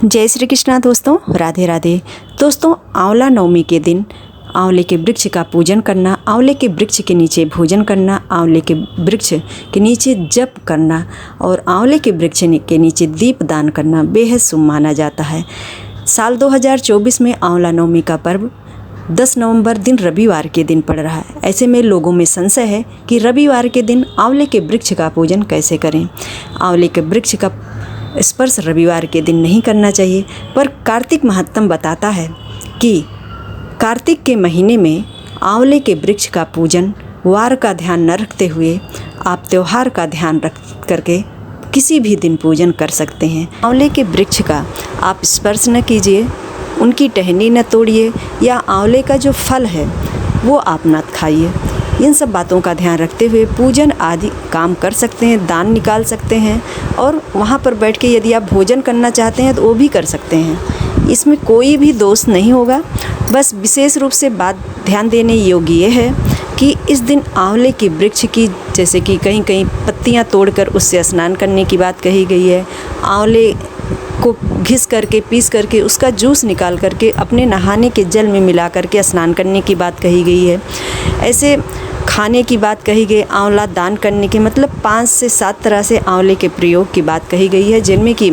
जय श्री कृष्णा दोस्तों, राधे राधे। दोस्तों, आंवला नवमी के दिन आंवले के वृक्ष का पूजन करना, आंवले के वृक्ष के नीचे भोजन करना, आंवले के वृक्ष के नीचे जप करना और आंवले के वृक्ष के नीचे दीप दान करना बेहद शुभ माना जाता है। साल 2024 में आंवला नवमी का पर्व 10 नवंबर दिन रविवार के दिन पड़ रहा है। ऐसे में लोगों में संशय है कि रविवार के दिन आंवले के वृक्ष का पूजन कैसे करें। आंवले के वृक्ष का स्पर्श रविवार के दिन नहीं करना चाहिए, पर कार्तिक महात्म बताता है कि कार्तिक के महीने में आंवले के वृक्ष का पूजन वार का ध्यान न रखते हुए आप त्यौहार का ध्यान रख करके किसी भी दिन पूजन कर सकते हैं। आंवले के वृक्ष का आप स्पर्श न कीजिए, उनकी टहनी न तोड़िए या आंवले का जो फल है वो आप न खाइए। इन सब बातों का ध्यान रखते हुए पूजन आदि काम कर सकते हैं, दान निकाल सकते हैं और वहाँ पर बैठ के यदि आप भोजन करना चाहते हैं तो वो भी कर सकते हैं। इसमें कोई भी दोष नहीं होगा। बस विशेष रूप से बात ध्यान देने योग्य ये है कि इस दिन आंवले के वृक्ष की, जैसे कि कहीं कहीं पत्तियाँ तोड़कर उससे स्नान करने की बात कही गई है, आंवले को घिस करके पीस करके उसका जूस निकाल करके अपने नहाने के जल में मिला करके स्नान करने की बात कही गई है। ऐसे खाने की बात कही गई, आंवला दान करने के मतलब 5 से 7 तरह से आंवले के प्रयोग की बात कही गई है, जिनमें कि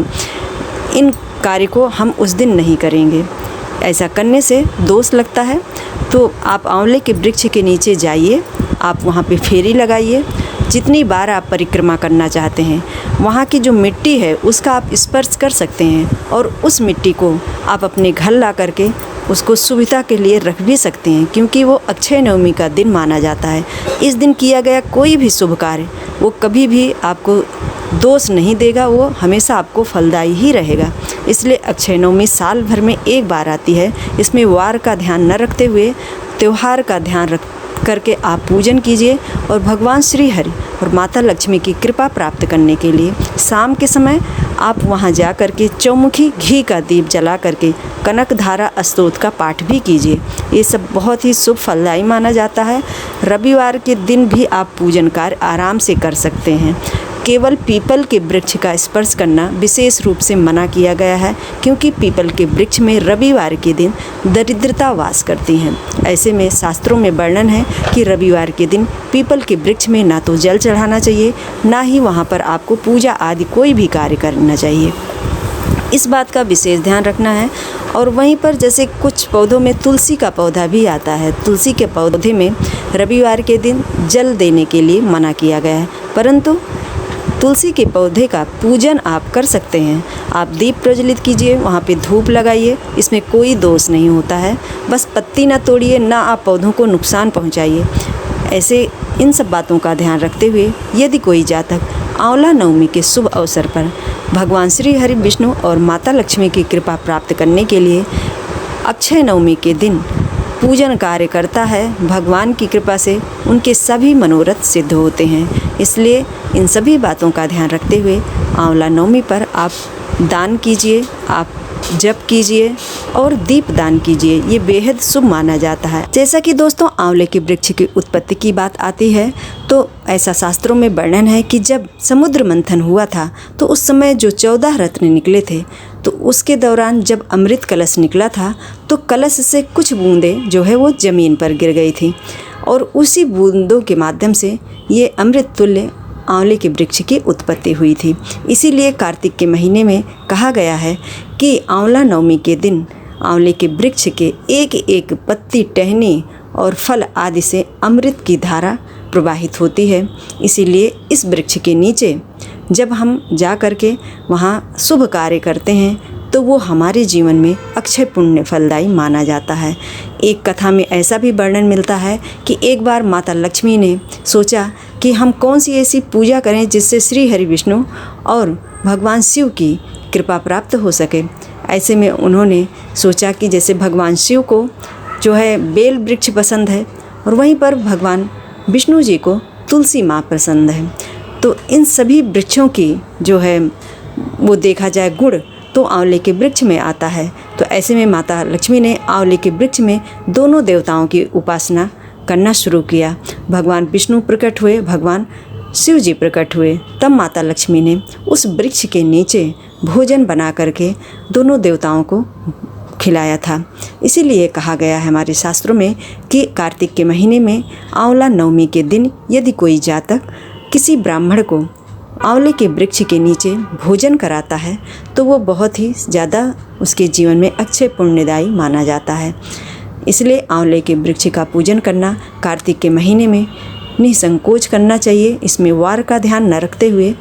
इन कार्य को हम उस दिन नहीं करेंगे। ऐसा करने से दोष लगता है। तो आप आंवले के वृक्ष के नीचे जाइए, आप वहाँ पे फेरी लगाइए। जितनी बार आप परिक्रमा करना चाहते हैं, वहाँ की जो मिट्टी है उसका आप स्पर्श कर सकते हैं और उस मिट्टी को आप अपने घर ला करके उसको सुविधा के लिए रख भी सकते हैं, क्योंकि वो अक्षय नवमी का दिन माना जाता है। इस दिन किया गया कोई भी शुभ कार्य वो कभी भी आपको दोष नहीं देगा, वो हमेशा आपको फलदायी ही रहेगा। इसलिए अक्षय नवमी साल भर में एक बार आती है। इसमें वार का ध्यान न रखते हुए त्यौहार का ध्यान रख करके आप पूजन कीजिए और भगवान श्री हरि और माता लक्ष्मी की कृपा प्राप्त करने के लिए शाम के समय आप वहां जा करके चौमुखी घी का दीप जला करके कनक धारा स्तोत्र का पाठ भी कीजिए। ये सब बहुत ही शुभ फलदायी माना जाता है। रविवार के दिन भी आप पूजन कार्य आराम से कर सकते हैं। केवल पीपल के वृक्ष का स्पर्श करना विशेष रूप से मना किया गया है, क्योंकि पीपल के वृक्ष में रविवार के दिन दरिद्रता वास करती है। ऐसे में शास्त्रों में वर्णन है कि रविवार के दिन पीपल के वृक्ष में ना तो जल चढ़ाना चाहिए, ना ही वहाँ पर आपको पूजा आदि कोई भी कार्य करना चाहिए। इस बात का विशेष ध्यान रखना है। और वहीं पर जैसे कुछ पौधों में तुलसी का पौधा भी आता है, तुलसी के पौधे में रविवार के दिन जल देने के लिए मना किया गया है, परंतु तुलसी के पौधे का पूजन आप कर सकते हैं। आप दीप प्रज्वलित कीजिए, वहाँ पे धूप लगाइए, इसमें कोई दोष नहीं होता है। बस पत्ती ना तोड़िए, ना आप पौधों को नुकसान पहुँचाइए। ऐसे इन सब बातों का ध्यान रखते हुए यदि कोई जातक आंवला नवमी के शुभ अवसर पर भगवान श्री हरि विष्णु और माता लक्ष्मी की कृपा प्राप्त करने के लिए अक्षय नवमी के दिन पूजन कार्य करता है, भगवान की कृपा से उनके सभी मनोरथ सिद्ध होते हैं। इसलिए इन सभी बातों का ध्यान रखते हुए आंवला नवमी पर आप दान कीजिए, आप जप कीजिए और दीप दान कीजिए। ये बेहद शुभ माना जाता है। जैसा कि दोस्तों आंवले के वृक्ष की उत्पत्ति की बात आती है, तो ऐसा शास्त्रों में वर्णन है कि जब समुद्र मंथन हुआ था तो उस समय जो 14 रत्न निकले थे, तो उसके दौरान जब अमृत कलश निकला था तो कलश से कुछ बूंदें जो है वो ज़मीन पर गिर गई थी और उसी बूंदों के माध्यम से ये अमृत तुल्य आंवले के वृक्ष की उत्पत्ति हुई थी। इसीलिए कार्तिक के महीने में कहा गया है कि आंवला नवमी के दिन आंवले के वृक्ष के एक एक पत्ती, टहनी और फल आदि से अमृत की धारा प्रवाहित होती है। इसीलिए इस वृक्ष के नीचे जब हम जा कर के वहाँ शुभ कार्य करते हैं तो वो हमारे जीवन में अक्षय पुण्य फलदायी माना जाता है। एक कथा में ऐसा भी वर्णन मिलता है कि एक बार माता लक्ष्मी ने सोचा कि हम कौन सी ऐसी पूजा करें जिससे श्री हरि विष्णु और भगवान शिव की कृपा प्राप्त हो सके। ऐसे में उन्होंने सोचा कि जैसे भगवान शिव को जो है बेल वृक्ष पसंद है और वहीं पर भगवान विष्णु जी को तुलसी माँ पसंद है, तो इन सभी वृक्षों की जो है वो देखा जाए गुण तो आंवले के वृक्ष में आता है। तो ऐसे में माता लक्ष्मी ने आंवले के वृक्ष में दोनों देवताओं की उपासना करना शुरू किया। भगवान विष्णु प्रकट हुए, भगवान शिव जी प्रकट हुए। तब माता लक्ष्मी ने उस वृक्ष के नीचे भोजन बना करके दोनों देवताओं को खिलाया था। इसीलिए कहा गया है हमारे शास्त्रों में कि कार्तिक के महीने में आंवला नवमी के दिन यदि कोई जातक किसी ब्राह्मण को आंवले के वृक्ष के नीचे भोजन कराता है तो वो बहुत ही ज़्यादा उसके जीवन में अक्षय पुण्यदायी माना जाता है। इसलिए आंवले के वृक्ष का पूजन करना कार्तिक के महीने में निसंकोच करना चाहिए। इसमें वार का ध्यान न रखते हुए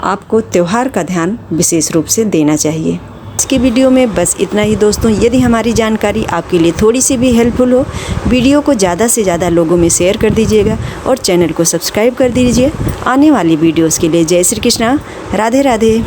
आपको त्यौहार का ध्यान विशेष रूप से देना चाहिए। आज की वीडियो में बस इतना ही दोस्तों। यदि हमारी जानकारी आपके लिए थोड़ी सी भी हेल्पफुल हो, वीडियो को ज़्यादा से ज़्यादा लोगों में शेयर कर दीजिएगा और चैनल को सब्सक्राइब कर दीजिए। आने वाली वीडियोस के लिए जय श्री कृष्णा, राधे राधे।